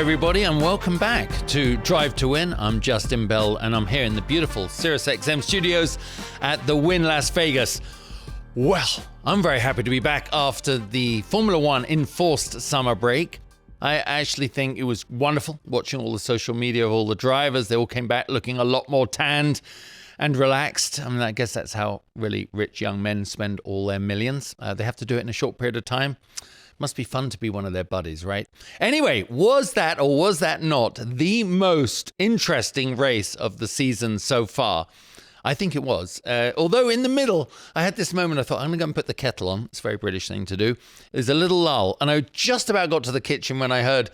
everybody, and welcome back to Drive To Win. I'm Justin Bell, and I'm here in the beautiful SiriusXM studios at the Wynn Las Vegas. Well, I'm very happy to be back after the Formula One enforced summer break. I actually think it was wonderful watching all the social media of all the drivers. They all came back looking a lot more tanned and relaxed. I mean, I guess that's how really rich young men spend all their millions. They have to do it in a short period of time. Must be fun to be one of their buddies, right? Anyway, was that or was that not the most interesting race of the season so far? I think it was. Although in the middle, I had this moment, I thought, I'm going to go and put the kettle on. It's a very British thing to do. There's a little lull. And I just about got to the kitchen when I heard,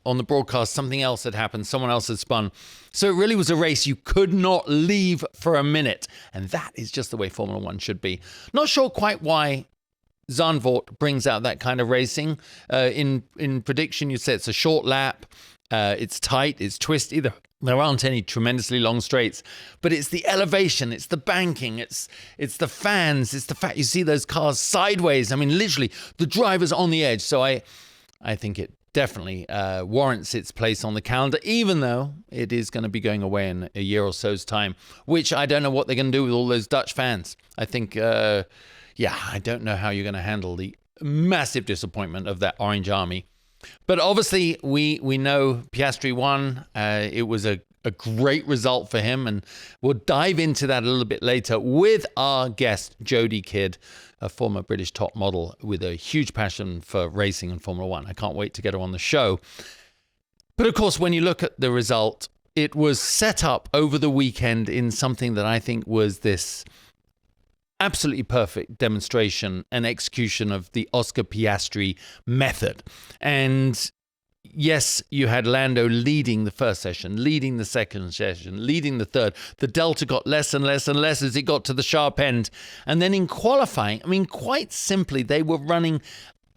on the broadcast, something else had happened. Someone else had spun. So it really was a race you could not leave for a minute. And that is just the way Formula One should be. Not sure quite why Zandvoort brings out that kind of racing. In prediction, you say it's a short lap, it's tight, it's twisty. There aren't any tremendously long straights, but it's the elevation, it's the banking, it's the fans, it's the fact you see those cars sideways. I mean, literally, the driver's on the edge. So I think it definitely warrants its place on the calendar, even though it is going to be going away in a year or so's time, which I don't know what they're going to do with all those Dutch fans. I think... I don't know how you're going to handle the massive disappointment of that Orange Army. But obviously, we know Piastri won. It was a great result for him, and we'll dive into that a little bit later with our guest, Jodie Kidd, a former British top model with a huge passion for racing and Formula One. I can't wait to get her on the show. But of course, when you look at the result, it was set up over the weekend in something that I think was this absolutely perfect demonstration and execution of the Oscar Piastri method. And yes, you had Lando leading the first session, leading the second session, leading the third. The delta got less and less and less as it got to the sharp end. And then in qualifying, I mean, quite simply, they were running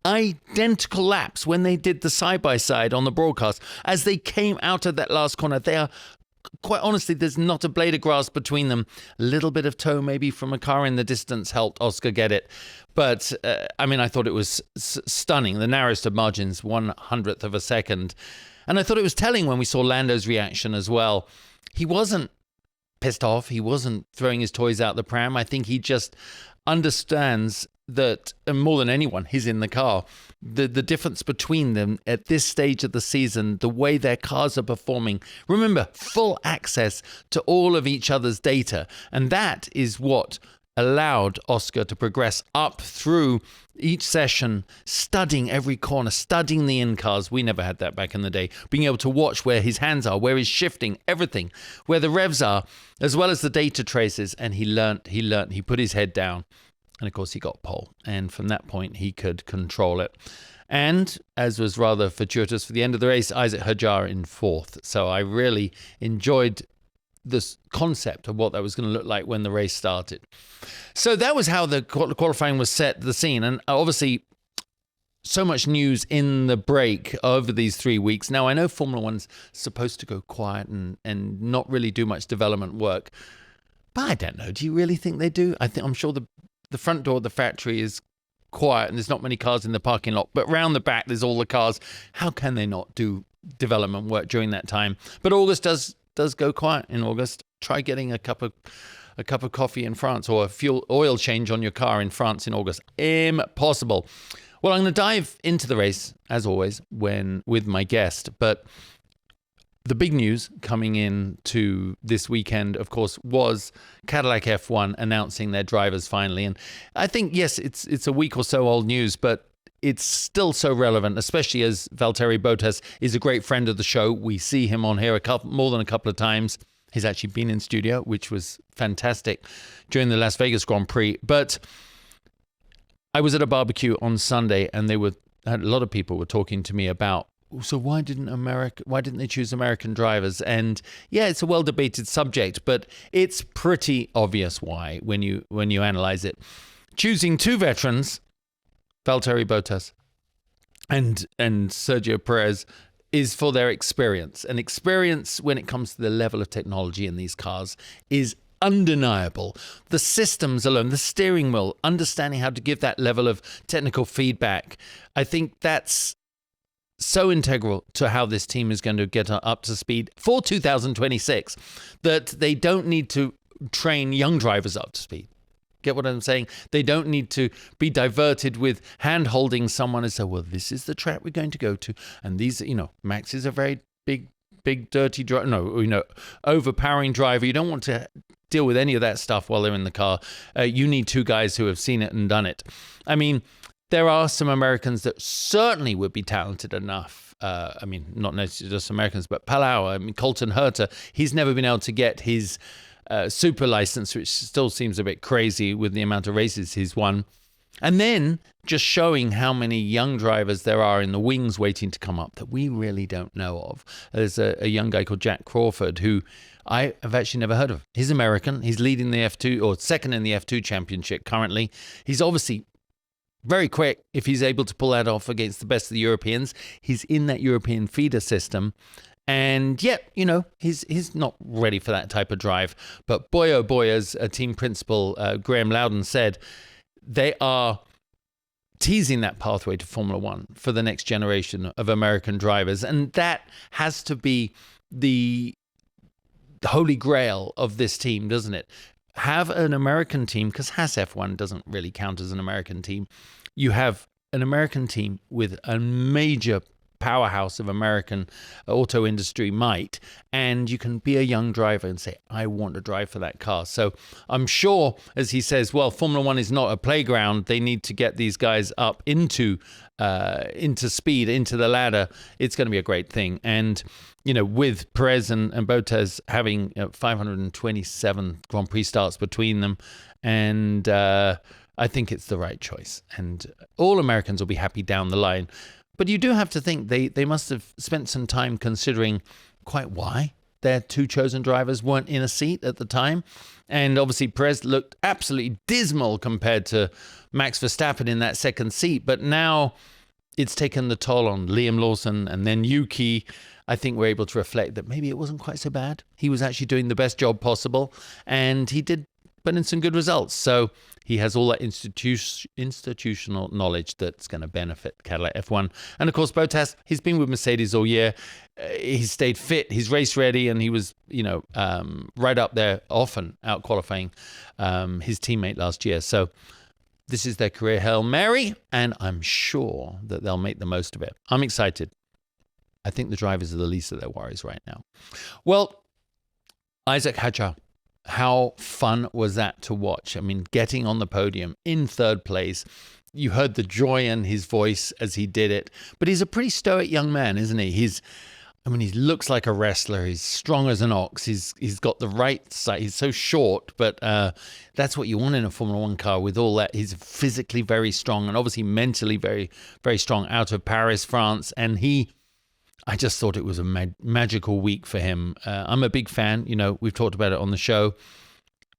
identical laps when they did the side-by-side on the broadcast. As they came out of that last corner, they are... Quite honestly, there's not a blade of grass between them. A little bit of tow maybe from a car in the distance helped Oscar get it. But, I thought it was stunning. The narrowest of margins, 1/100th of a second. And I thought it was telling when we saw Lando's reaction as well. He wasn't pissed off. He wasn't throwing his toys out the pram. I think he just understands that, and more than anyone, he's in the car. The difference between them at this stage of the season, the way their cars are performing. Remember, full access to all of each other's data. And that is what allowed Oscar to progress up through each session, studying every corner, studying the in-cars. We never had that back in the day. Being able to watch where his hands are, where he's shifting, everything, where the revs are, as well as the data traces. And he learnt, he put his head down. And of course, he got pole. And from that point, he could control it. And, as was rather fortuitous for the end of the race, Isack Hadjar in fourth. So I really enjoyed this concept of what that was going to look like when the race started. So that was how the qualifying was set, the scene. And obviously, so much news in the break over these 3 weeks. Now, I know Formula One's supposed to go quiet and not really do much development work. But I don't know. Do you really think they do? I'm sure the front door of the factory is quiet and there's not many cars in the parking lot, but round the back there's all the cars. How can they not do development work during that time? But August does go quiet in August. Try getting a cup of coffee in France or a fuel oil change on your car in France in August. Impossible. Well, I'm going to dive into the race as always with my guest, but the big news coming into this weekend, of course, was Cadillac F1 announcing their drivers finally. And I think, yes, it's a week or so old news, but it's still so relevant, especially as Valtteri Bottas is a great friend of the show. We see him on here more than a couple of times. He's actually been in studio, which was fantastic during the Las Vegas Grand Prix. But I was at a barbecue on Sunday, and a lot of people were talking to me about, so why didn't they choose American drivers? And yeah, it's a well-debated subject, but it's pretty obvious why when you analyze it. Choosing two veterans, Valtteri Bottas and Sergio Perez, is for their experience. And experience when it comes to the level of technology in these cars is undeniable. The systems alone, the steering wheel, understanding how to give that level of technical feedback, I think that's so integral to how this team is going to get up to speed for 2026 that they don't need to train young drivers up to speed. Get what I'm saying? They don't need to be diverted with hand-holding someone and say, well, this is the track we're going to go to. And these, Max is a very big, dirty driver. No, overpowering driver. You don't want to deal with any of that stuff while they're in the car. You need two guys who have seen it and done it. I mean, there are some Americans that certainly would be talented enough. Not necessarily just Americans, but Palau, Colton Herta, he's never been able to get his super license, which still seems a bit crazy with the amount of races he's won. And then just showing how many young drivers there are in the wings waiting to come up that we really don't know of. There's a young guy called Jack Crawford who I have actually never heard of. He's American. He's leading the F2 or second in the F2 championship currently. He's obviously very quick if he's able to pull that off against the best of the Europeans. He's in that European feeder system. And yet, he's not ready for that type of drive. But boy, oh boy, as a team principal, Graham Loudon said, they are teasing that pathway to Formula One for the next generation of American drivers. And that has to be the holy grail of this team, doesn't it? Have an American team, because Haas F1 doesn't really count as an American team. You have an American team with a major powerhouse of American auto industry might, and you can be a young driver and say, I want to drive for that car. So I'm sure, as he says, well, Formula One is not a playground. They need to get these guys up into speed, into the ladder. It's going to be a great thing. And with Perez and Bottas having 527 Grand Prix starts between them, and I think it's the right choice. And all Americans will be happy down the line. But you do have to think they must have spent some time considering quite why their two chosen drivers weren't in a seat at the time. And obviously Perez looked absolutely dismal compared to Max Verstappen in that second seat. But now it's taken the toll on Liam Lawson and then Yuki. I think we're able to reflect that maybe it wasn't quite so bad. He was actually doing the best job possible, and he did put in some good results. So he has all that institutional knowledge that's going to benefit Cadillac F1. And of course, Bottas, he's been with Mercedes all year. He's stayed fit. He's race ready, and he was, right up there, often out qualifying his teammate last year. So this is their career Hail Mary, and I'm sure that they'll make the most of it. I'm excited. I think the drivers are the least of their worries right now. Well, Isack Hadjar, how fun was that to watch? I mean, getting on the podium in third place. You heard the joy in his voice as he did it. But he's a pretty stoic young man, isn't he? He looks like a wrestler. He's strong as an ox. He's got the right side. He's so short, but that's what you want in a Formula One car with all that. He's physically very strong and obviously mentally very, very strong out of Paris, France. And I just thought it was a magical week for him. I'm a big fan. We've talked about it on the show.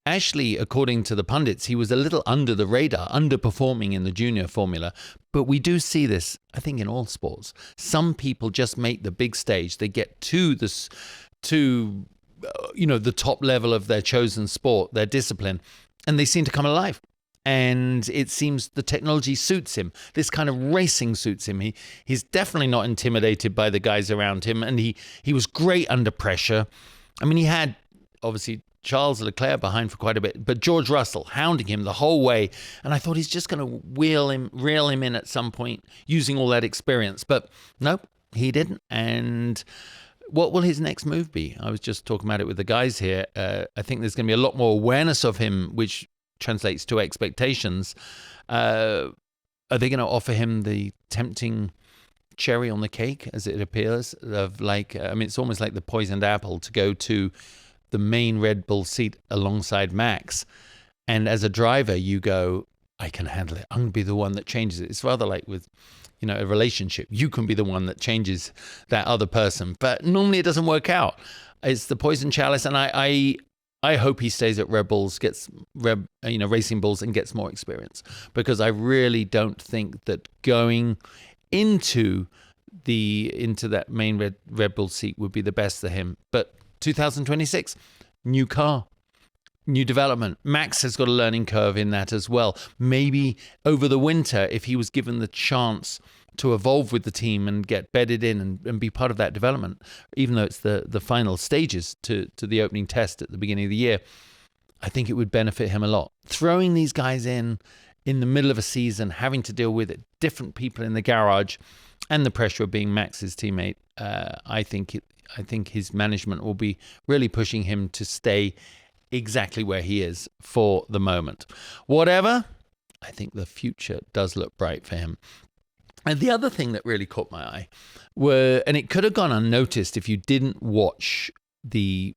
Actually, according to the pundits, he was a little under the radar, underperforming in the junior formula. But we do see this, I think, in all sports. Some people just make the big stage. They get to the top level of their chosen sport, their discipline, and they seem to come alive. And it seems the technology suits him. This kind of racing suits him. He's definitely not intimidated by the guys around him. And he was great under pressure. I mean, he had, obviously, Charles Leclerc behind for quite a bit, but George Russell hounding him the whole way. And I thought he's just going to reel him in at some point using all that experience. But nope, he didn't. And what will his next move be? I was just talking about it with the guys here. I think there's going to be a lot more awareness of him, which translates to expectations. Are they going to offer him the tempting cherry on the cake, as it appears, of it's almost like the poisoned apple to go to the main Red Bull seat alongside Max. And as a driver, you go, I can handle it. I'm going to be the one that changes it. It's rather like with, a relationship. You can be the one that changes that other person. But normally it doesn't work out. It's the poison chalice. And I hope he stays at Red Bulls, gets Racing Bulls, and gets more experience, because I really don't think that going into that main Red Bull seat would be the best for him. But 2026, new car, new development. Max has got a learning curve in that as well. Maybe over the winter, if he was given the chance to evolve with the team and get bedded in and be part of that development, even though it's the final stages to the opening test at the beginning of the year, I think it would benefit him a lot. Throwing these guys in the middle of a season, having to deal with different people in the garage and the pressure of being Max's teammate, I think his management will be really pushing him to stay exactly where he is for the moment. Whatever, I think the future does look bright for him. And the other thing that really caught my eye and it could have gone unnoticed if you didn't watch the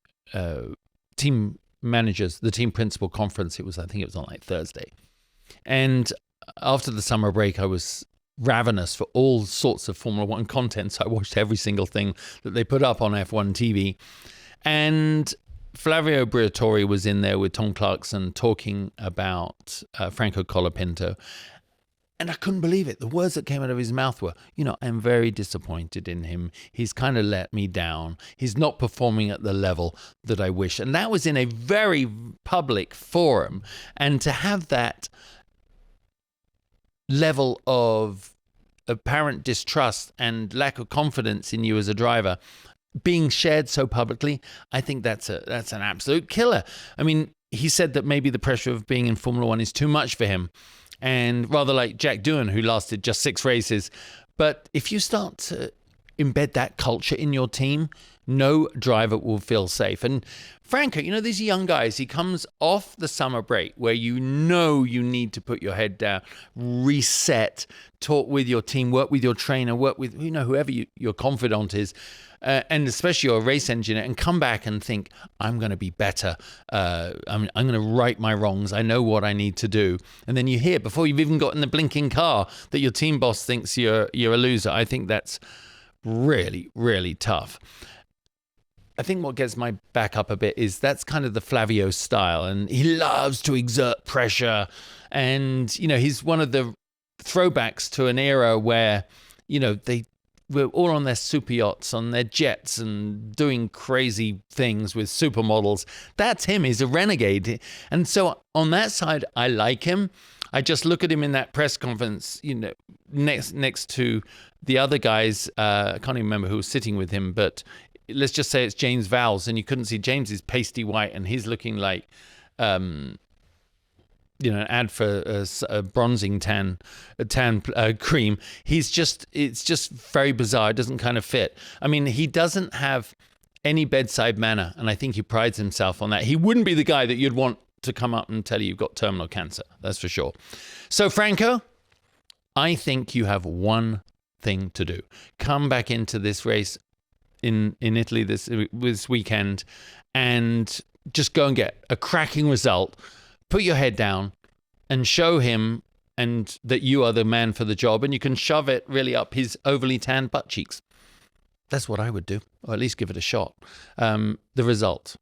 team managers, the team principal conference. I think it was on like Thursday. And after the summer break, I was ravenous for all sorts of Formula One content. So I watched every single thing that they put up on F1 TV. And Flavio Briatore was in there with Tom Clarkson talking about Franco Colapinto. And I couldn't believe it. The words that came out of his mouth were, I'm very disappointed in him. He's kind of let me down. He's not performing at the level that I wish. And that was in a very public forum. And to have that level of apparent distrust and lack of confidence in you as a driver being shared so publicly, I think that's an absolute killer. I mean, he said that maybe the pressure of being in Formula One is too much for him. And rather like Jack Doohan, who lasted just 6 races. But if you start to embed that culture in your team, no driver will feel safe. And Franco, these young guys, he comes off the summer break where you need to put your head down, reset, talk with your team, work with your trainer, work with whoever your confidant is, and especially your race engineer, and come back and think, I'm going to be better. I'm going to right my wrongs. I know what I need to do. And then you hear, before you've even got in the blinking car, that your team boss thinks you're a loser. I think that's really, really tough. I think what gets my back up a bit is that's kind of the Flavio style, and he loves to exert pressure. And, he's one of the throwbacks to an era where, they were all on their super yachts, on their jets, and doing crazy things with supermodels. That's him. He's a renegade. And so on that side, I like him. I just look at him in that press conference, next to the other guys. I can't even remember who was sitting with him, but let's just say it's James Vowles, and you couldn't see James's pasty white, and he's looking like, an ad for a bronzing tan cream. It's just very bizarre. It doesn't kind of fit. I mean, he doesn't have any bedside manner, and I think he prides himself on that. He wouldn't be the guy that you'd want to come up and tell you you've got terminal cancer. That's for sure. So, Franco, I think you have one thing to do. Come back into this race in Italy this weekend and just go and get a cracking result. Put your head down and show him and that you are the man for the job, and you can shove it really up his overly tanned butt cheeks. That's what I would do, or at least give it a shot. The result,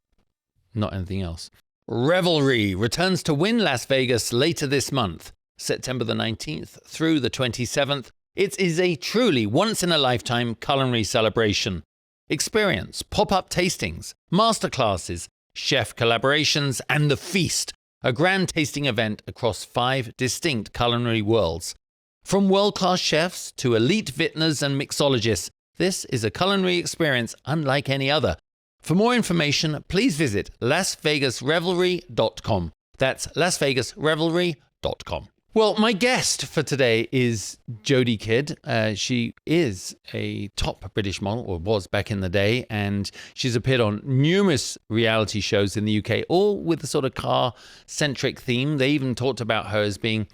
not anything else. Revelry returns to Wynn Las Vegas later this month, September the 19th through the 27th. It is a truly once-in-a-lifetime culinary celebration. Experience pop-up tastings, masterclasses, chef collaborations, and The Feast, a grand tasting event across 5 distinct culinary worlds. From world-class chefs to elite vintners and mixologists, this is a culinary experience unlike any other. For more information, please visit lasvegasrevelry.com. That's lasvegasrevelry.com. Well, my guest for today is Jodie Kidd. She is a top British model, or was back in the day, and she's appeared on numerous reality shows in the UK, all with a sort of car-centric theme. They even talked about her as being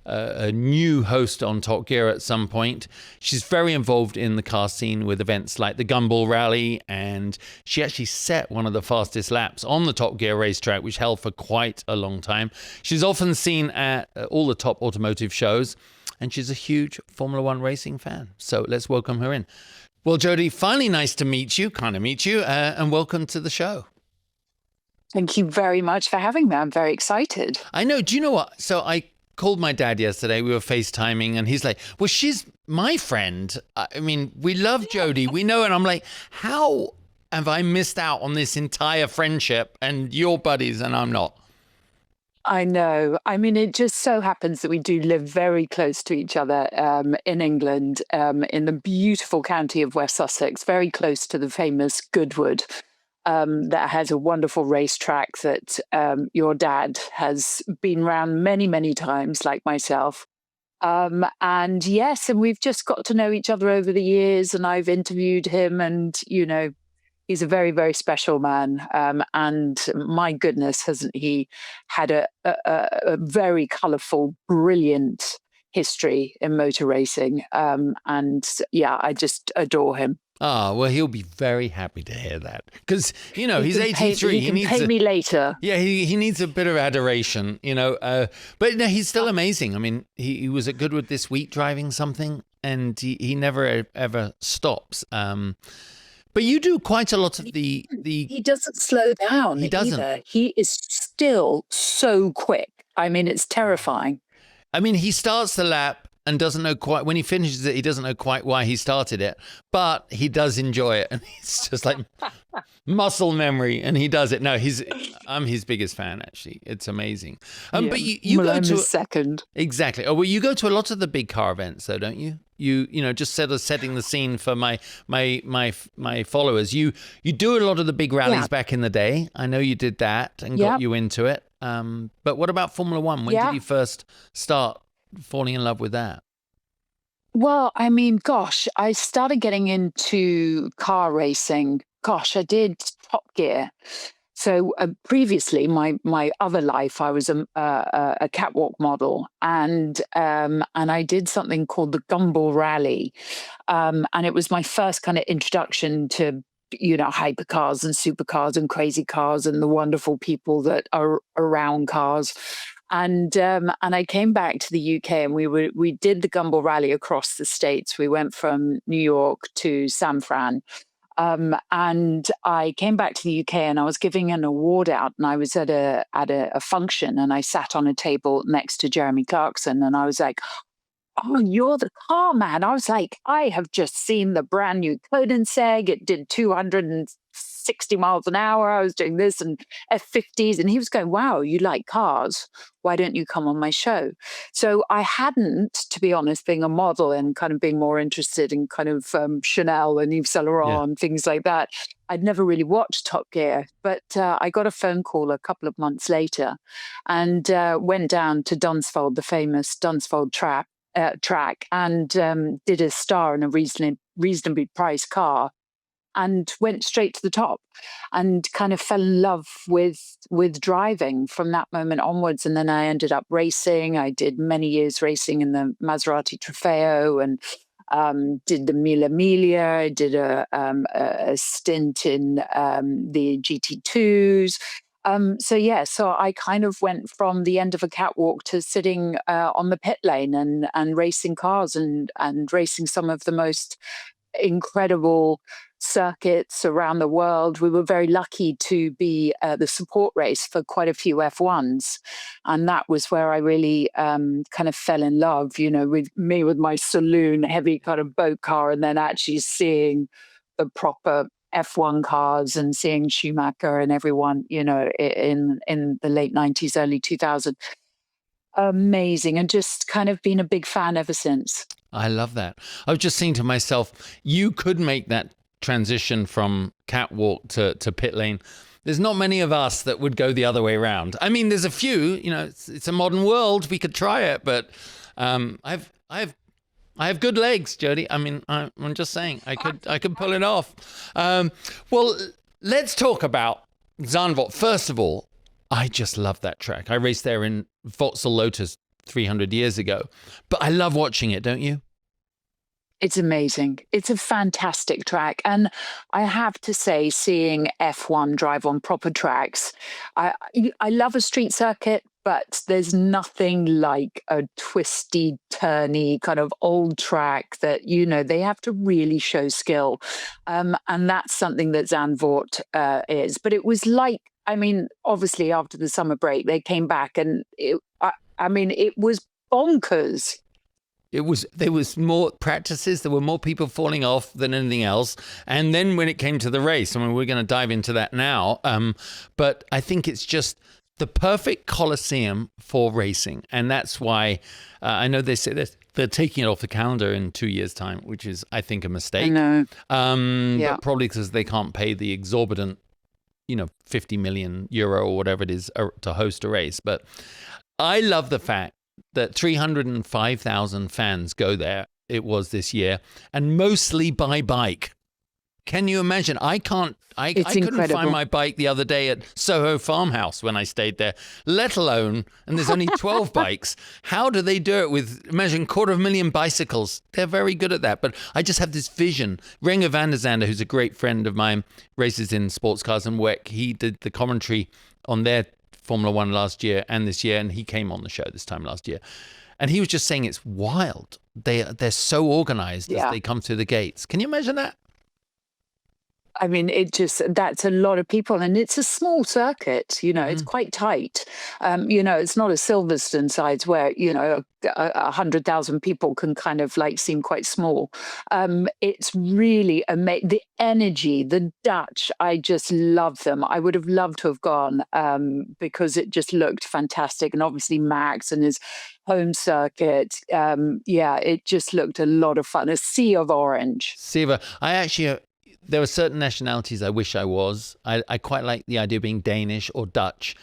a new host on Top Gear at some point. She's very involved in the car scene with events like the Gumball Rally, and she actually set one of the fastest laps on the Top Gear racetrack, which held for quite a long time. She's often seen at all the top automotive shows, and she's a huge Formula One racing fan. So let's welcome her in. Well, Jodie, finally nice to meet you, and welcome to the show. Thank you very much for having me. I'm very excited. I know. Do you know what? So I called my dad yesterday. We were FaceTiming, and he's like, well, she's my friend. I mean, we love Jodie. We know. And I'm like, how have I missed out on this entire friendship? And you're buddies and I'm not. I know. I mean, it just so happens that we do live very close to each other in England, in the beautiful county of West Sussex, very close to the famous Goodwood, that has a wonderful racetrack that your dad has been around many, many times, like myself. And yes, and we've just got to know each other over the years, and I've interviewed him, and he's a very, very special man. And my goodness, hasn't he had a very colourful, brilliant history in motor racing? And yeah, I just adore him. Ah, well, he'll be very happy to hear that because, he's 83. He can pay me later. Yeah, he needs a bit of adoration, but no, he's still amazing. I mean, he was at Goodwood this week driving something, and he never ever stops. But you do quite a lot of the. He doesn't slow down. He doesn't. Either. He is still so quick. I mean, it's terrifying. I mean, he starts the lap and doesn't know quite, when he finishes it, he doesn't know quite why he started it, but he does enjoy it. And he's just like muscle memory, and he does it. No, I'm his biggest fan, actually. It's amazing. But you go to second. Exactly. Oh, well, you go to a lot of the big car events, though, don't you? Just setting the scene for my followers. You do a lot of the big rallies back in the day. I know you did that and got you into it. But what about Formula One? When did you first start falling in love with that? Well, I mean, gosh, I started getting into car racing. Gosh, I did Top Gear. So previously, my other life, I was a catwalk model, and I did something called the Gumball Rally, and it was my first kind of introduction to hypercars and supercars and crazy cars and the wonderful people that are around cars. And I came back to the UK, and we did the Gumball Rally across the states. We went from New York to San Fran. And I came back to the UK, and I was giving an award out, and I was at a function, and I sat on a table next to Jeremy Clarkson, and I was like, "Oh, you're the car man." I was like, "I have just seen the brand new Seg. It did 260 miles an hour. I was doing this and F50s." And he was going, "Wow, you like cars. Why don't you come on my show?" So I hadn't, to be honest, being a model and kind of being more interested in kind of Chanel and Yves Saint Laurent and things like that. I'd never really watched Top Gear, but I got a phone call a couple of months later, and went down to Dunsfold, the famous Dunsfold track, and did a star in a reasonably priced car, and went straight to the top, and kind of fell in love with driving from that moment onwards. And then I ended up racing. I did many years racing in the Maserati Trofeo, and did the Mille Miglia. I did a stint in the GT2s. So I kind of went from the end of a catwalk to sitting on the pit lane and racing cars and racing some of the most incredible circuits around the world. We were very lucky to be the support race for quite a few F1s. And that was where I really kind of fell in love, with my saloon heavy kind of boat car, and then actually seeing the proper F1 cars and seeing Schumacher and everyone, in the late 90s, early 2000s. Amazing. And just kind of been a big fan ever since. I love that. I was just saying to myself, you could make that transition from catwalk to pit lane. There's not many of us that would go the other way around. I mean, there's a few, it's a modern world. We could try it, but I have good legs, Jodie. I mean, I'm just saying, I could pull it off. Well, let's talk about Zandvoort. First of all, I just love that track. I raced there in Vauxhall Lotus 300 years ago, but I love watching it, don't you? It's amazing. It's a fantastic track. And I have to say, seeing F1 drive on proper tracks, I love a street circuit, but there's nothing like a twisty, turny kind of old track that, they have to really show skill. And that's something that Zandvoort is. But it was like, obviously after the summer break, they came back, and it was bonkers. There was more practices. There were more people falling off than anything else. And then when it came to the race, we're going to dive into that now. But I think it's just the perfect coliseum for racing. And that's why I know they say they're taking it off the calendar in 2 years' time, which is, I think, a mistake. No. But probably because they can't pay the exorbitant, 50 million euro or whatever it is to host a race. But I love the fact that 305,000 fans go there. It was this year, and mostly by bike. Can you imagine? I couldn't find my bike the other day at Soho Farmhouse when I stayed there, let alone, and there's only 12 bikes. How do they do it with, imagine, 250,000 bicycles? They're very good at that. But I just have this vision. Renger van der Zande, who's a great friend of mine, races in sports cars and WEC. He did the commentary on their Formula One last year and this year, and he came on the show this time last year. And he was just saying it's wild. They're so organized as they come through the gates. Can you imagine that? I mean, that's a lot of people, and it's a small circuit, it's quite tight. It's not a Silverstone size where, 100,000 people can kind of seem quite small. It's really amazing. The energy, the Dutch, I just love them. I would have loved to have gone because it just looked fantastic. And obviously Max and his home circuit. It just looked a lot of fun. A sea of orange. There are certain nationalities I wish I was. I quite like the idea of being Danish or Dutch.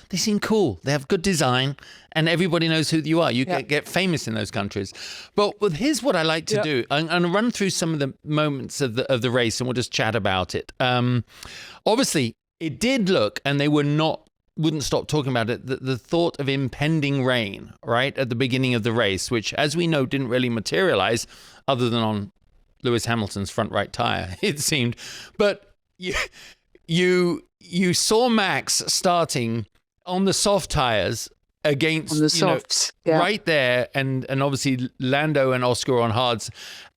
They seem cool. They have good design, and everybody knows who you are. You get famous in those countries. But here's what I like to do. I'm going to run through some of the moments of the race, and we'll just chat about it. Obviously, it did look, and they wouldn't stop talking about it, the thought of impending rain, right, at the beginning of the race, which, as we know, didn't really materialize other than on Lewis Hamilton's front right tire, it seemed. But you saw Max starting on the soft tires against on the softs, right there, and obviously Lando and Oscar on hards.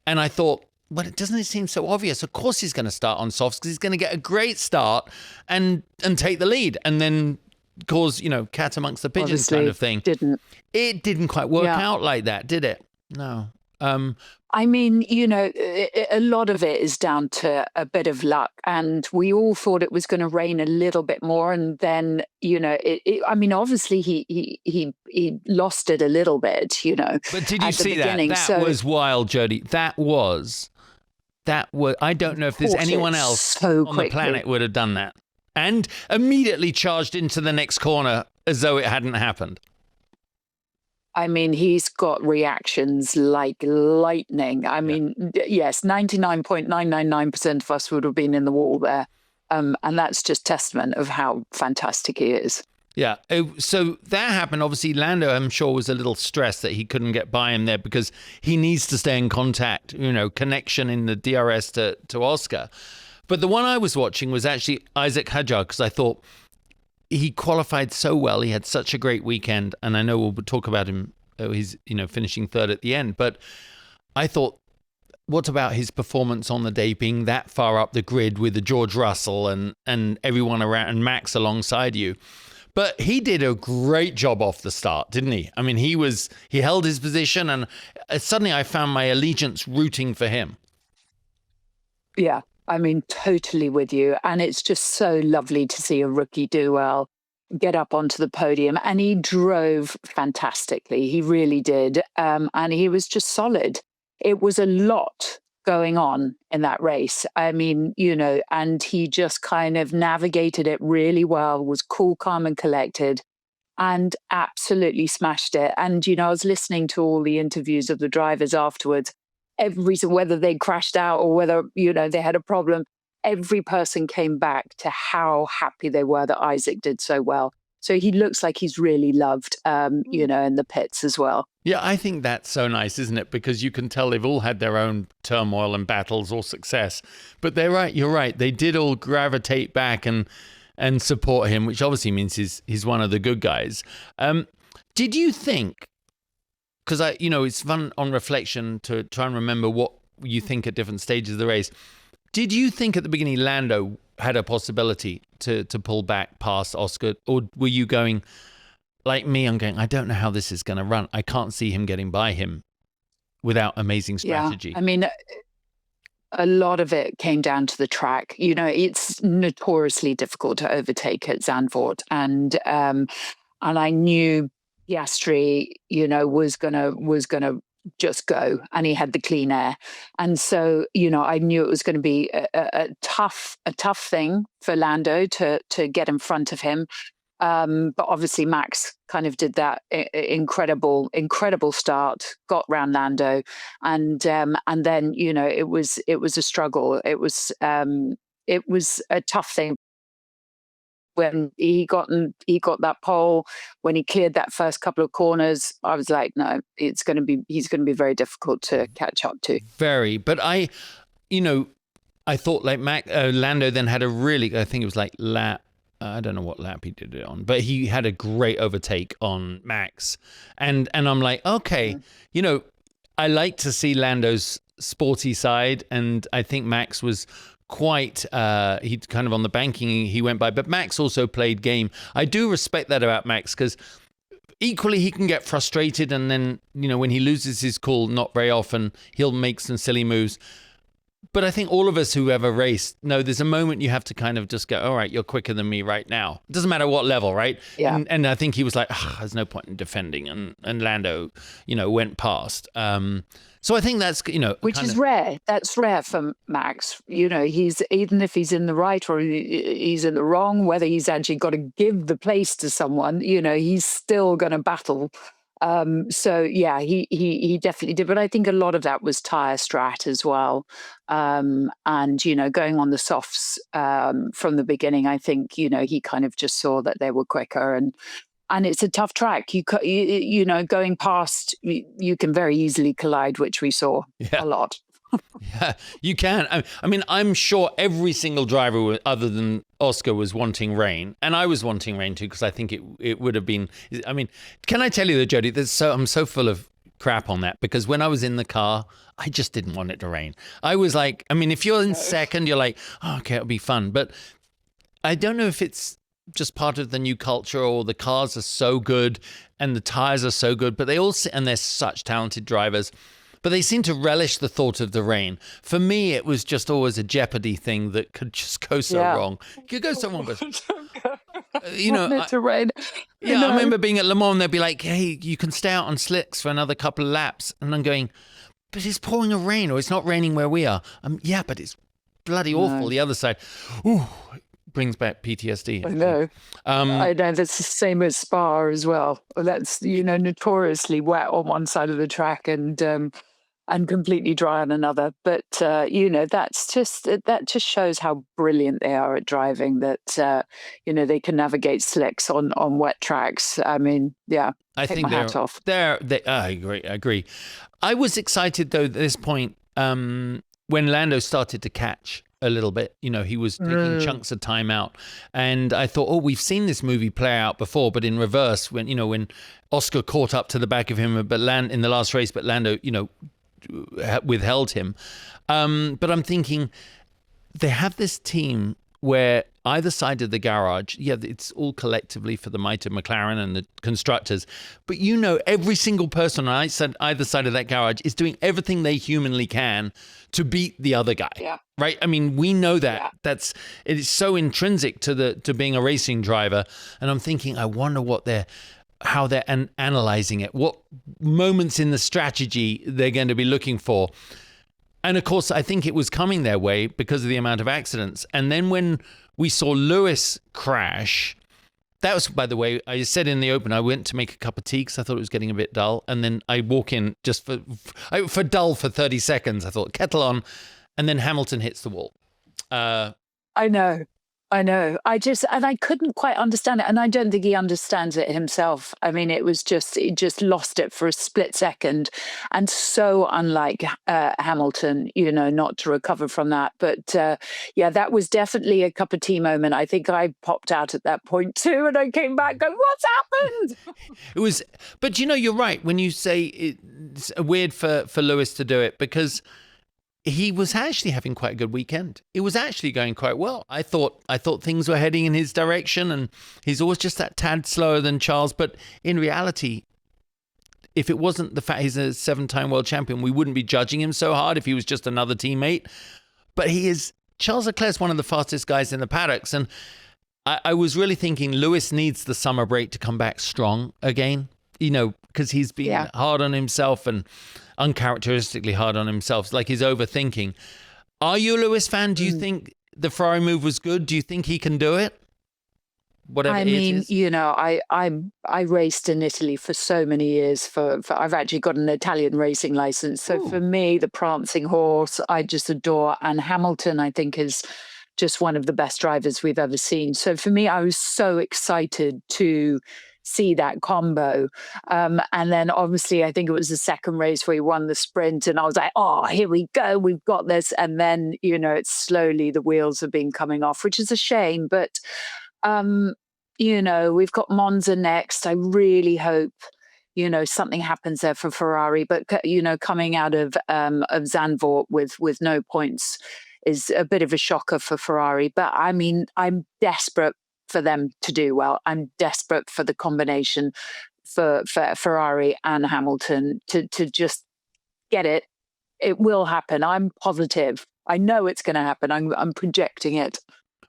And I thought, well, doesn't it seem so obvious? Of course he's going to start on softs because he's going to get a great start and take the lead and then cause, cat amongst the pigeons. Obviously, kind of thing. It didn't quite work out like that, did it? No. I mean, a lot of it is down to a bit of luck, and we all thought it was going to rain a little bit more, and then obviously he lost it a little bit, But did you see that? That was wild, Jodie. That was. I don't know if there's anyone else on the planet would have done that, and immediately charged into the next corner as though it hadn't happened. I mean, he's got reactions like lightning. I mean, yes, 99.999% of us would have been in the wall there. And that's just testament of how fantastic he is. Yeah. So that happened. Obviously, Lando, I'm sure, was a little stressed that he couldn't get by him there because he needs to stay in contact, connection in the DRS to Oscar. But the one I was watching was actually Isack Hadjar, because I thought, he qualified so well. He had such a great weekend. And I know we'll talk about him. He's, finishing third at the end. But I thought, what about his performance on the day being that far up the grid with the George Russell and everyone around and Max alongside you? But he did a great job off the start, didn't he? I mean, he held his position, and suddenly I found my allegiance rooting for him. Yeah. I mean, totally with you. And it's just so lovely to see a rookie do well, get up onto the podium. And he drove fantastically. He really did. And he was just solid. It was a lot going on in that race. I mean, and he just kind of navigated it really well, was cool, calm and collected, and absolutely smashed it. And, I was listening to all the interviews of the drivers afterwards. Whether they crashed out or whether, they had a problem, every person came back to how happy they were that Isack did so well. So he looks like he's really loved, in the pits as well. Yeah, I think that's so nice, isn't it? Because you can tell they've all had their own turmoil and battles or success. But you're right. They did all gravitate back and support him, which obviously means he's one of the good guys. Did you think, because it's fun on reflection to try and remember what you think at different stages of the race. Did you think at the beginning Lando had a possibility to pull back past Oscar? Or were you going, like me, I'm going, I don't know how this is going to run. I can't see him getting by him without amazing strategy. Yeah, I mean, a lot of it came down to the track. It's notoriously difficult to overtake at Zandvoort, and I knew Piastri, was gonna just go, and he had the clean air, and so I knew it was going to be a tough thing for Lando to get in front of him. But obviously Max kind of did that incredible start, got round Lando, and then it was a struggle. It was a tough thing when he got that pole. When he cleared that first couple of corners, I was like, no, he's going to be very difficult to catch up to. Very, but I thought like Lando then had a really, I think it was like lap. I don't know what lap he did it on, but he had a great overtake on Max. And I'm like, okay, I like to see Lando's sporty side. And I think Max was quite, he'd kind of on the banking he went by. But Max also played game. I do respect that about Max, because equally he can get frustrated. And then, when he loses his cool, not very often, he'll make some silly moves. But I think all of us who ever raced know there's a moment you have to kind of just go, all right, you're quicker than me right now. It doesn't matter what level, right? Yeah. And I think he was like, there's no point in defending. And Lando, went past. So I think that's, which is rare. That's rare for Max. He's, even if he's in the right or he's in the wrong, whether he's actually got to give the place to someone, he's still going to battle. So yeah, he definitely did, but I think a lot of that was tire strat as well. And going on the softs from the beginning, I think he kind of just saw that they were quicker, and it's a tough track. Going past, you can very easily collide, which we saw a lot. Yeah, you can. I mean, I'm sure every single driver other than Oscar was wanting rain, and I was wanting rain too, because I think it would have been. I mean, can I tell you that, Jodie? I'm so full of crap on that, because when I was in the car, I just didn't want it to rain. I was like, I mean, if you're in second, you're like, oh, okay, it'll be fun, but I don't know if it's just part of the new culture, or the cars are so good and the tires are so good, but and they're such talented drivers. But they seem to relish the thought of the rain. For me, it was just always a jeopardy thing that could just go so wrong. It could go so wrong, but to rain. I remember being at Le Mans, and they'd be like, "Hey, you can stay out on slicks for another couple of laps," and I'm going, "But it's pouring a rain, or it's not raining where we are." Yeah, but it's bloody awful. The other side, brings back PTSD. I know. I know that's the same as Spa as well. That's notoriously wet on one side of the track and completely dry on another. But that just shows how brilliant they are at driving. That they can navigate slicks on wet tracks. I mean, yeah. I think my hat off. I agree. I was excited though at this point when Lando started to catch a little bit. He was taking chunks of time out, and I thought, we've seen this movie play out before, but in reverse, when Oscar caught up to the back of him, but in the last race, but Lando, withheld him. But I'm thinking they have this team where either side of the garage, it's all collectively for the might of McLaren and the constructors, but every single person on either side of that garage is doing everything they humanly can to beat the other guy, right? I mean, we know that. It is so intrinsic to being a racing driver, and I'm thinking, I wonder how they're analyzing it, what moments in the strategy they're going to be looking for. And of course, I think it was coming their way because of the amount of accidents. And then when we saw Lewis crash, that was, by the way, I said in the open, I went to make a cup of tea because I thought it was getting a bit dull. And then I walk in just for dull for 30 seconds. I thought, kettle on. And then Hamilton hits the wall. I know. I couldn't quite understand it. And I don't think he understands it himself. I mean, it just lost it for a split second, and so unlike Hamilton, not to recover from that. But that was definitely a cup of tea moment. I think I popped out at that point too, and I came back going, what's happened? It was, but you're right when you say it's weird for Lewis to do it, because he was actually having quite a good weekend. It was actually going quite well. I thought things were heading in his direction, and he's always just that tad slower than Charles. But in reality, if it wasn't the fact he's a 7-time world champion, we wouldn't be judging him so hard if he was just another teammate. But Charles Leclerc's one of the fastest guys in the paddocks. And I was really thinking Lewis needs the summer break to come back strong again, because he's been hard on himself and uncharacteristically hard on himself. It's like he's overthinking. Are you a Lewis fan? Do you think the Ferrari move was good? Do you think he can do it? Whatever it is. I raced in Italy for so many years. For I've actually got an Italian racing license. So for me, the prancing horse, I just adore. And Hamilton, I think, is just one of the best drivers we've ever seen. So for me, I was so excited to see that combo. And then obviously, I think it was the second race where he won the sprint. And I was like, oh, here we go. We've got this. And then, it's slowly the wheels have been coming off, which is a shame. But we've got Monza next. I really hope, something happens there for Ferrari. But, coming out of Zandvoort with no points is a bit of a shocker for Ferrari. But I mean, I'm desperate for them to do well. I'm desperate for the combination for Ferrari and Hamilton to just get it. It will happen. I'm positive. I know it's going to happen. I'm projecting it.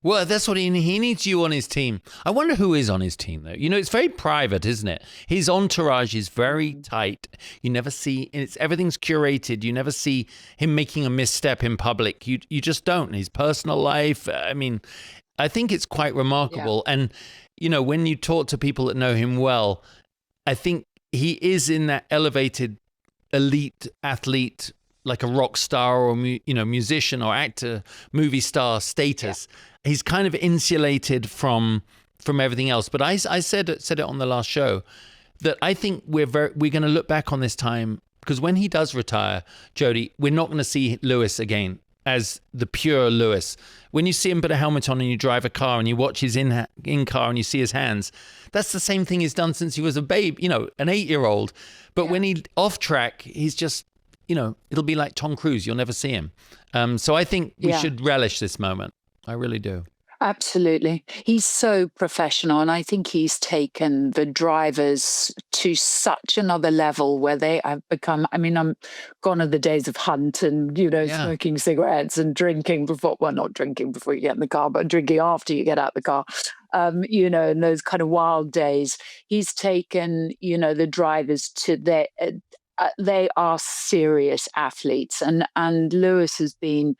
Well, that's what he needs you on his team. I wonder who is on his team, though. It's very private, isn't it? His entourage is very tight. You never see, everything's curated. You never see him making a misstep in public. You just don't. His personal life, I mean, I think it's quite remarkable. Yeah. And, when you talk to people that know him well, I think he is in that elevated elite athlete, like a rock star or, musician or actor, movie star status. Yeah. He's kind of insulated from everything else. But I said it on the last show that I think we're going to look back on this time, because when he does retire, Jodie, we're not going to see Lewis again as the pure Lewis. When you see him put a helmet on and you drive a car and you watch his in-car and you see his hands, that's the same thing he's done since he was a babe, an 8-year-old. But when he off track, he's just, it'll be like Tom Cruise. You'll never see him. So I think we should relish this moment. I really do. Absolutely. He's so professional, and I think he's taken the drivers to such another level where they have become, I'm gone are the days of Hunt and, smoking cigarettes and drinking not drinking before you get in the car, but drinking after you get out the car, and those kind of wild days. He's taken, the drivers to their, they are serious athletes, and Lewis has been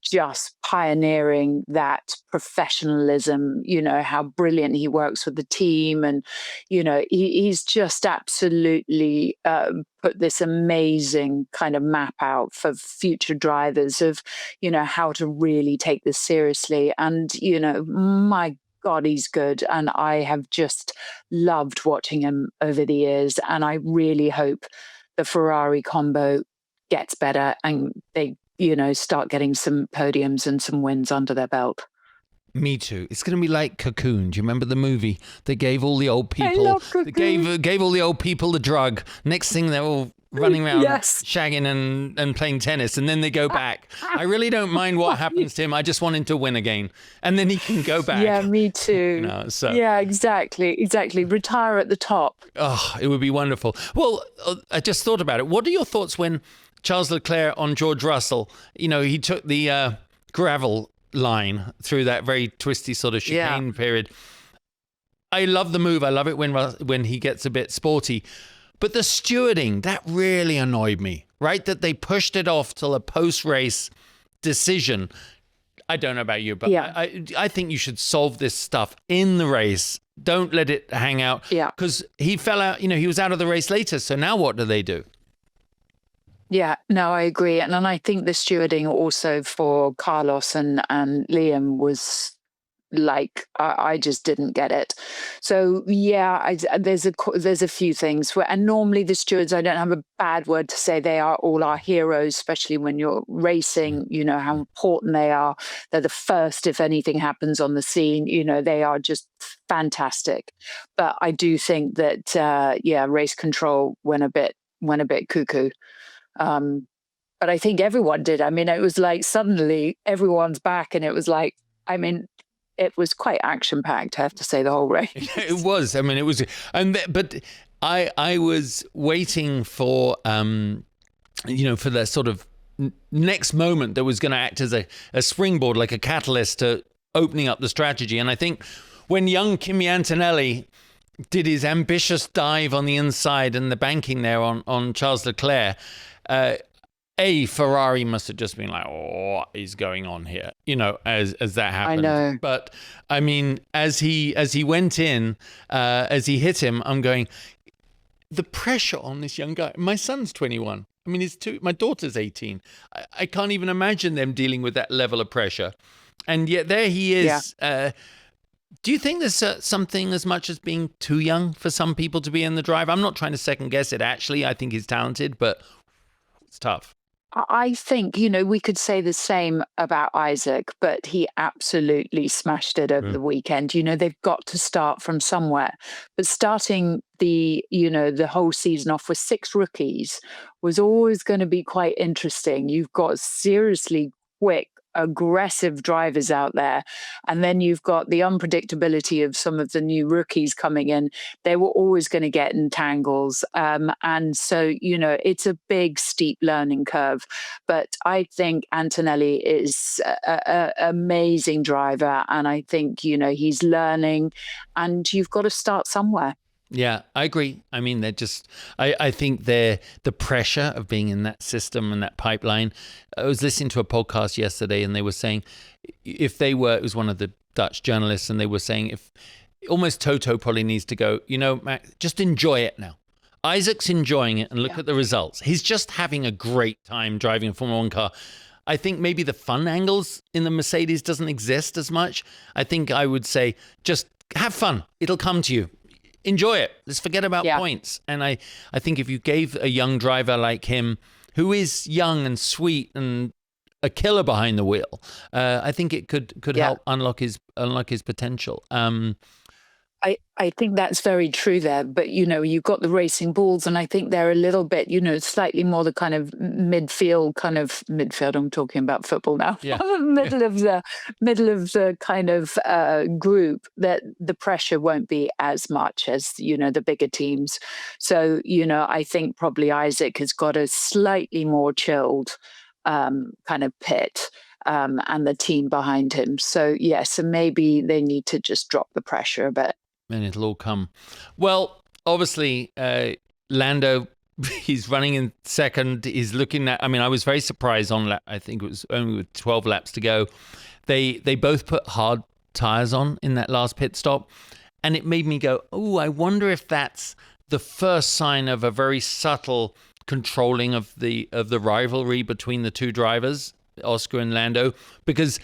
just pioneering that professionalism, how brilliant he works with the team. And, he's just absolutely put this amazing kind of map out for future drivers of, how to really take this seriously. And, my God, he's good. And I have just loved watching him over the years. And I really hope the Ferrari combo gets better and they start getting some podiums and some wins under their belt. Me too. It's going to be like Cocoon. Do you remember the movie? They gave all the old people, gave all the old people the drug. Next thing they're all running around shagging and playing tennis, and then they go back. I really don't mind what happens to him. I just want him to win again, and then he can go back. Yeah, me too. Yeah, exactly. Retire at the top. Oh, it would be wonderful. Well, I just thought about it. What are your thoughts when Charles Leclerc on George Russell, he took the gravel line through that very twisty sort of chicane period. I love the move. I love it when he gets a bit sporty. But the stewarding, that really annoyed me, right? That they pushed it off till a post-race decision. I don't know about you, but I think you should solve this stuff in the race. Don't let it hang out. Yeah. Because he fell out, he was out of the race later. So now what do they do? Yeah, no, I agree. And I think the stewarding also for Carlos and Liam was like, I just didn't get it. So yeah, there's a few things and normally the stewards, I don't have a bad word to say. They are all our heroes, especially when you're racing, how important they are. They're the first, if anything happens on the scene, they are just fantastic. But I do think that, race control went a bit cuckoo. But I think everyone did. It was like suddenly everyone's back, and it was like, it was quite action packed, I have to say, the whole race. It was. But I was waiting for for the sort of next moment that was going to act as a springboard, like a catalyst to opening up the strategy. And I think when young Kimi Antonelli did his ambitious dive on the inside and the banking there on Charles Leclerc, Ferrari must have just been like, what is going on here? As that happened. I know. But I mean, as he went in, as he hit him, I'm going, the pressure on this young guy. My son's 21. I mean, my daughter's 18. I can't even imagine them dealing with that level of pressure. And yet there he is. Yeah. Do you think there's something as much as being too young for some people to be in the drive? I'm not trying to second guess it, actually. I think he's talented, but it's tough. I think, we could say the same about Isack, but he absolutely smashed it over the weekend. They've got to start from somewhere. But starting the whole season off with 6 rookies was always going to be quite interesting. You've got seriously quick, aggressive drivers out there, and then you've got the unpredictability of some of the new rookies coming in. They were always going to get in tangles, and so it's a big steep learning curve. But I think Antonelli is an amazing driver, and I think he's learning, and you've got to start somewhere. Yeah, I agree. I mean, I think the pressure of being in that system and that pipeline. I was listening to a podcast yesterday and they were saying it was one of the Dutch journalists, and they were saying if almost Toto probably needs to go, Max, just enjoy it now. Isaac's enjoying it and look at the results. He's just having a great time driving a Formula One car. I think maybe the fun angles in the Mercedes doesn't exist as much. I think I would say just have fun. It'll come to you. Enjoy it. Let's forget about points. And I think if you gave a young driver like him, who is young and sweet and a killer behind the wheel, I think it could help unlock his potential. I think that's very true there. But, you've got the racing bulls, and I think they're a little bit, slightly more the kind of midfield, I'm talking about football now, middle of the kind of group, that the pressure won't be as much as, the bigger teams. So, I think probably Isack has got a slightly more chilled kind of pit. And the team behind him. So, so maybe they need to just drop the pressure a bit. And it'll all come. Well, obviously, Lando, he's running in second. He's looking at, I was very surprised I think it was only with 12 laps to go. They both put hard tires on in that last pit stop. And it made me go, I wonder if that's the first sign of a very subtle controlling of the rivalry between the two drivers, Oscar and Lando, because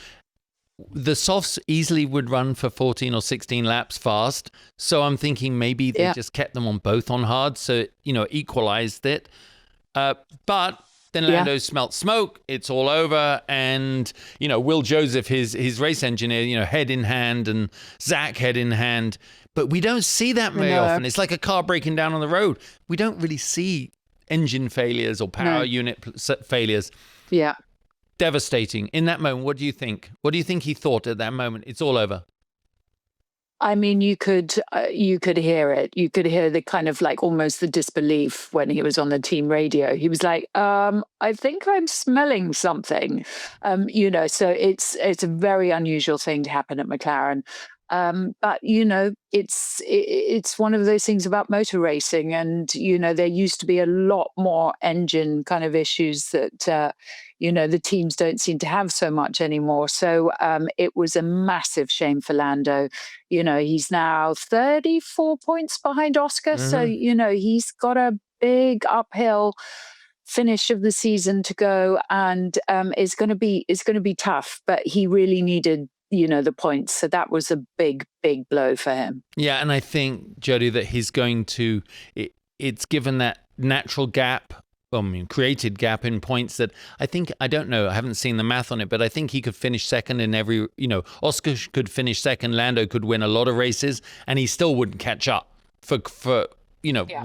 the softs easily would run for 14 or 16 laps fast. So I'm thinking maybe they just kept them on both on hard. So, equalized it. But then Lando smelt smoke. It's all over. And, Will Joseph, his race engineer, head in hand, and Zach head in hand. But we don't see that very often. It's like a car breaking down on the road. We don't really see engine failures or power unit failures. Yeah. Devastating. In that moment, what do you think? What do you think he thought at that moment? It's all over. You could hear it. You could hear the kind of like almost the disbelief when he was on the team radio. He was like, I think I'm smelling something. So it's a very unusual thing to happen at McLaren. But it's one of those things about motor racing, and there used to be a lot more engine kind of issues that the teams don't seem to have so much anymore. So it was a massive shame for Lando. He's now 34 points behind Oscar, so he's got a big uphill finish of the season to go, and it's going to be tough. But he really needed the points. So that was a big blow for him. Yeah. And I think, Jodie, that he's going to, it's given that natural gap, created gap in points that I don't know, I haven't seen the math on it, but I think he could finish second in every, Oscar could finish second, Lando could win a lot of races, and he still wouldn't catch up for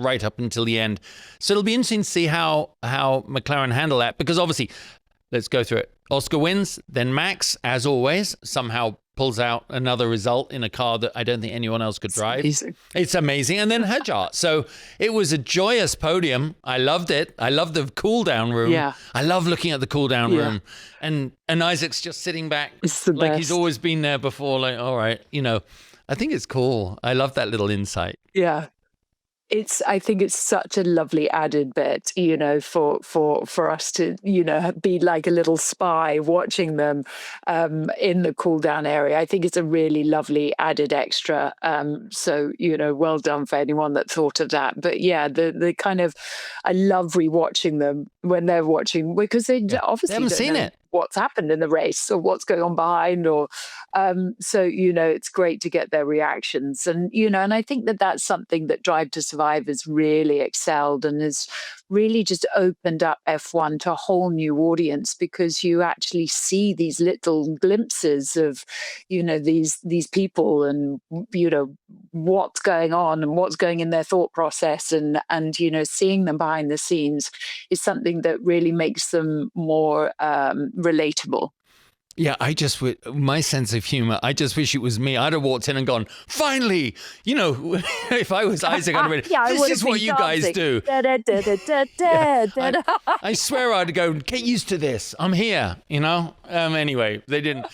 right up until the end. So it'll be interesting to see how McLaren handle that, because obviously, let's go through it. Oscar wins, then Max, as always, somehow pulls out another result in a car that I don't think anyone else could drive. It's amazing. And then Hajar. So it was a joyous podium. I loved it. I loved the cool down room. Yeah. I love looking at the cool down room. And Isack's just sitting back like best. he's always been there before. Like, all right, I think it's cool. I love that little insight. Yeah. I think it's such a lovely added bit, for us to, be like a little spy watching them in the cool down area. I think it's a really lovely added extra. So, well done for anyone that thought of that. But yeah, the kind of, I love rewatching them when they're watching, because they obviously haven't don't seen know it. What's happened in the race or what's going on behind, or so it's great to get their reactions. And and I think that that's something that Drive to Survive has really excelled and has really just opened up F1 to a whole new audience, because you actually see these little glimpses of these people and what's going on and what's going in their thought process, and seeing them behind the scenes is something that really makes them more relatable. Yeah, my sense of humor, I just wish it was me. I'd have walked in and gone, finally, if I was Isack, I'd have been, this is what you guys do. I swear I'd go, get used to this. I'm here, Anyway, they didn't.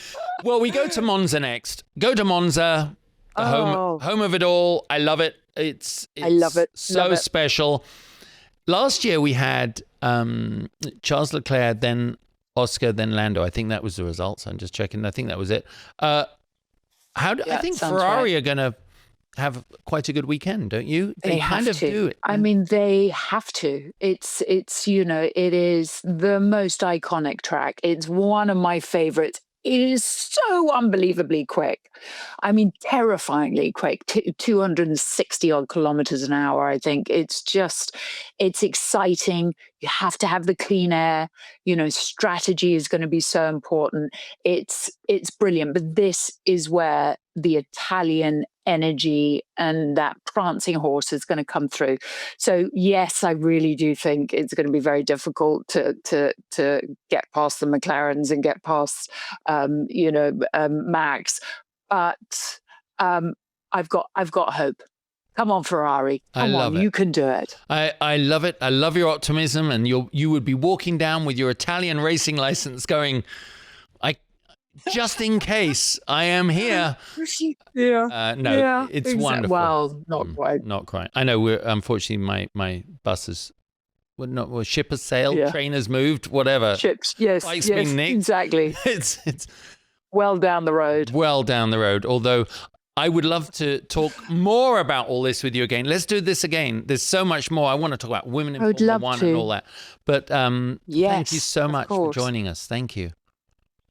Well, we go to Monza next. Go to Monza, the home of it all. I love it. I love it. So special. Last year we had Charles Leclerc, then Oscar, then Lando. I think that was the results. I'm just checking. I think that was it. I think Ferrari are going to have quite a good weekend, don't you? They kind of do it. I mean, they have to. It's it is the most iconic track. It's one of my favorites. It is so unbelievably quick. I mean, terrifyingly quick, 260 odd kilometers an hour, I think. It's exciting. You have to have the clean air. Strategy is going to be so important. It's brilliant. But this is where the Italian energy and that prancing horse is going to come through. So yes, I really do think it's going to be very difficult to get past the McLarens and get past Max. But I've got hope. Come on, Ferrari. Come on, you can do it. I love it. I love your optimism, and you would be walking down with your Italian racing license going, just in case I am here. It's wonderful. Well, not quite. Not quite. I know. Unfortunately, my bus is ship has sailed, train has moved, whatever. Ships, yes, been nicked. Exactly. It's well down the road. Well down the road. Although I would love to talk more about all this with you again. Let's do this again. There's so much more. I want to talk about women in Formula One and all that. But thank you so much for joining us. Thank you.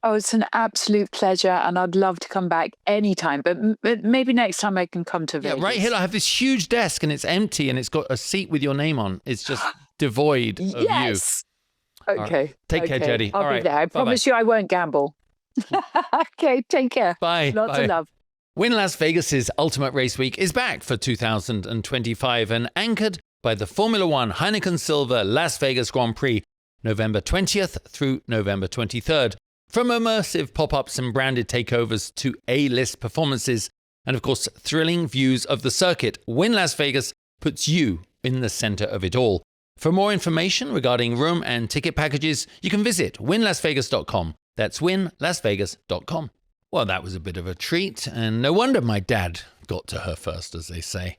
Oh, it's an absolute pleasure, and I'd love to come back anytime. But maybe next time I can come to Vegas. Yeah, right here I have this huge desk, and it's empty, and it's got a seat with your name on. It's just devoid of you. Okay. Right. Take care, Jodie. I'll be there. I promise you I won't gamble. Okay, take care. Bye. Lots of love. Wynn Las Vegas's Ultimate Race Week is back for 2025 and anchored by the Formula One Heineken Silver Las Vegas Grand Prix, November 20th through November 23rd. From immersive pop-ups and branded takeovers to A-list performances, and of course, thrilling views of the circuit, Wynn Las Vegas puts you in the center of it all. For more information regarding room and ticket packages, you can visit winlasvegas.com. That's winlasvegas.com. Well, that was a bit of a treat, and no wonder my dad got to her first, as they say.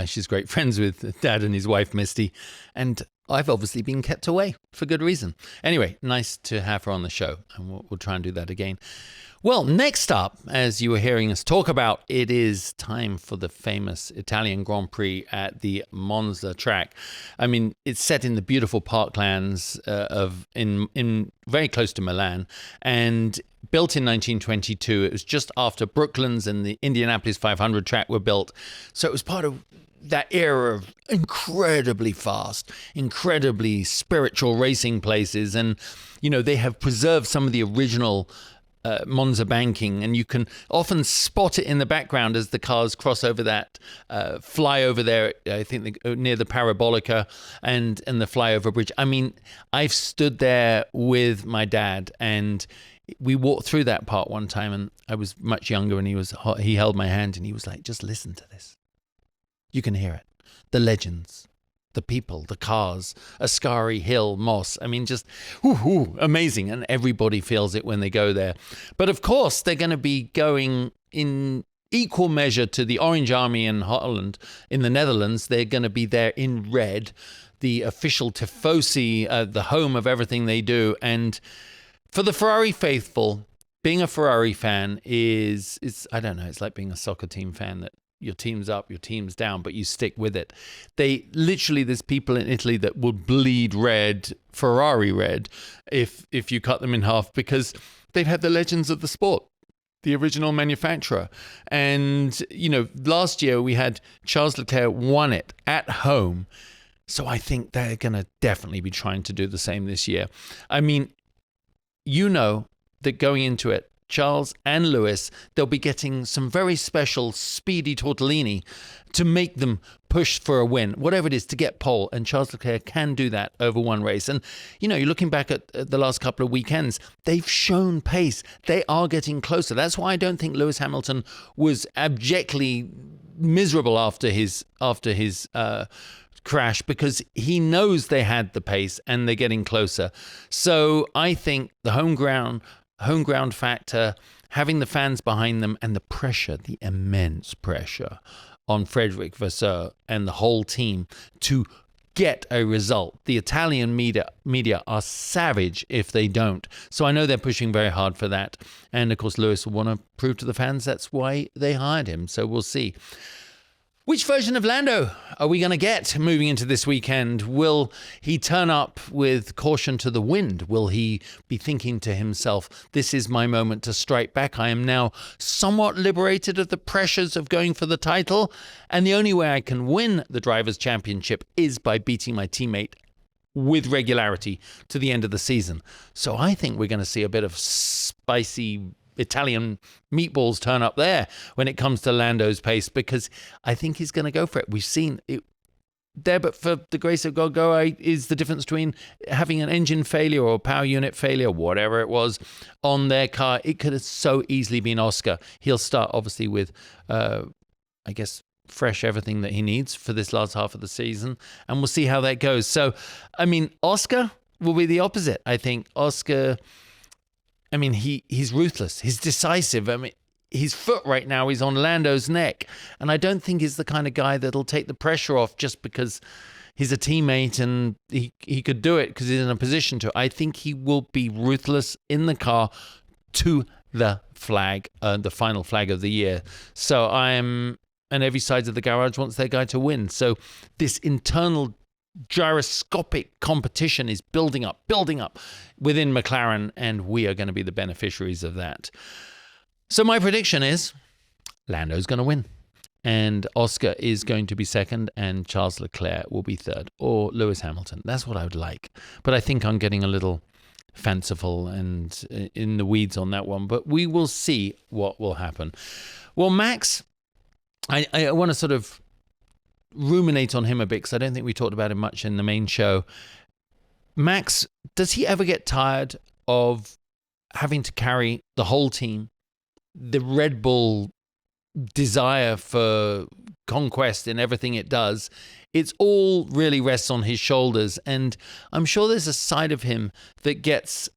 She's great friends with Dad and his wife, Misty, and I've obviously been kept away for good reason. Anyway, nice to have her on the show, and we'll try and do that again. Well, next up, as you were hearing us talk about, it is time for the famous Italian Grand Prix at the Monza track. I mean, it's set in the beautiful parklands in very close to Milan, and built in 1922. It was just after Brooklands and the Indianapolis 500 track were built. So it was part of that era of incredibly fast, incredibly spiritual racing places. And, they have preserved some of the original Monza banking, and you can often spot it in the background as the cars cross over that flyover there, I think near the Parabolica and the flyover bridge. I mean, I've stood there with my dad, and we walked through that part one time, and I was much younger, and he held my hand, and he was like, just listen to this. You can hear it. The legends, the people, the cars, Ascari, Hill, Moss. I mean, just amazing. And everybody feels it when they go there. But of course, they're going to be going in equal measure to the Orange Army in Holland, in the Netherlands. They're going to be there in red, the official tifosi, the home of everything they do. And for the Ferrari faithful, being a Ferrari fan is I don't know, it's like being a soccer team fan, that your team's up, your team's down, but you stick with it. There's people in Italy that will bleed red, Ferrari red, if you cut them in half, because they've had the legends of the sport, the original manufacturer. And, last year we had Charles Leclerc won it at home. So I think they're going to definitely be trying to do the same this year. I mean, that going into it, Charles and Lewis, they'll be getting some very special speedy tortellini to make them push for a win, whatever it is, to get pole. And Charles Leclerc can do that over one race. And, you're looking back at the last couple of weekends, they've shown pace. They are getting closer. That's why I don't think Lewis Hamilton was abjectly miserable after his crash, because he knows they had the pace and they're getting closer. So I think the home ground factor, having the fans behind them, and the pressure, the immense pressure on Fred Vasseur and the whole team to get a result. The Italian media are savage if they don't. So I know they're pushing very hard for that. And of course, Lewis will want to prove to the fans that's why they hired him. So we'll see. Which version of Lando are we going to get moving into this weekend? Will he turn up with caution to the wind? Will he be thinking to himself, this is my moment to strike back. I am now somewhat liberated of the pressures of going for the title. And the only way I can win the Drivers' Championship is by beating my teammate with regularity to the end of the season. So I think we're going to see a bit of spicy Italian meatballs turn up there when it comes to Lando's pace, because I think he's going to go for it. We've seen it there, but for the grace of God, is the difference between having an engine failure or power unit failure, whatever it was, on their car. It could have so easily been Oscar. He'll start, obviously, with, fresh everything that he needs for this last half of the season, and we'll see how that goes. So, Oscar will be the opposite. I think Oscar... he's ruthless. He's decisive. His foot right now is on Lando's neck. And I don't think he's the kind of guy that'll take the pressure off just because he's a teammate and he could do it because he's in a position to. I think he will be ruthless in the car to the flag, the final flag of the year. So and every side of the garage wants their guy to win. So this internal gyroscopic competition is building up within McLaren, and we are going to be the beneficiaries of that. So my prediction is Lando's going to win, and Oscar is going to be second, and Charles Leclerc will be third, or Lewis Hamilton. That's what I would like, but I think I'm getting a little fanciful and in the weeds on that one, but we will see what will happen. Well, Max, I want to sort of ruminate on him a bit, because I don't think we talked about him much in the main show. Max, does he ever get tired of having to carry the whole team, the Red Bull desire for conquest in everything it does? It's all really rests on his shoulders, and I'm sure there's a side of him that gets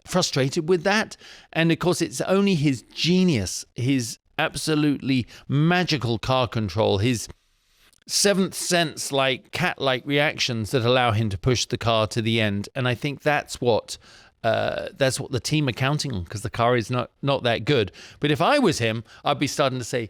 frustrated with that. And of course, it's only his genius, his absolutely magical car control, his seventh sense, like cat-like reactions that allow him to push the car to the end. And I think that's what the team are counting on, because the car is not that good. But if I was him, I'd be starting to say,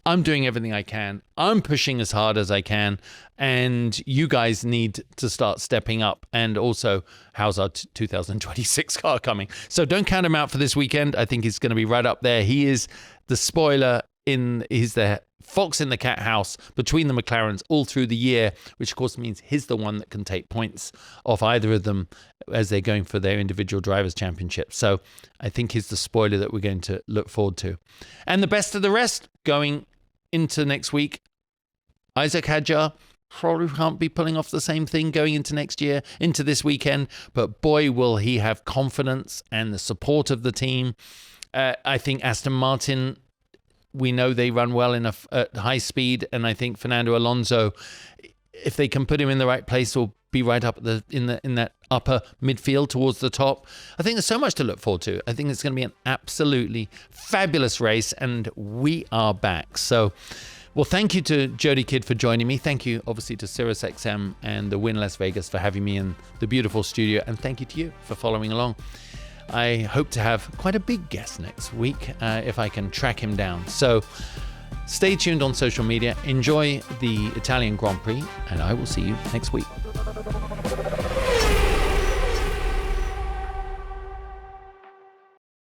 I'm doing everything I can. I'm pushing as hard as I can. And you guys need to start stepping up. And also, how's our 2026 car coming? So don't count him out for this weekend. I think he's going to be right up there. He is the spoiler he's the fox in the cat house between the McLarens all through the year, which of course means he's the one that can take points off either of them as they're going for their individual drivers' championship. So I think he's the spoiler that we're going to look forward to. And the best of the rest going into next week, Isack Hadjar, probably can't be pulling off the same thing going into next year, into this weekend. But boy, will he have confidence and the support of the team. I think Aston Martin, we know they run well at high speed. And I think Fernando Alonso, if they can put him in the right place, will be right up in that upper midfield towards the top. I think there's so much to look forward to. I think it's going to be an absolutely fabulous race, and we are back. So, well, thank you to Jodie Kidd for joining me. Thank you, obviously, to SiriusXM and the Wynn Las Vegas for having me in the beautiful studio, and thank you to you for following along. I hope to have quite a big guest next week if I can track him down. So stay tuned on social media. Enjoy the Italian Grand Prix, and I will see you next week.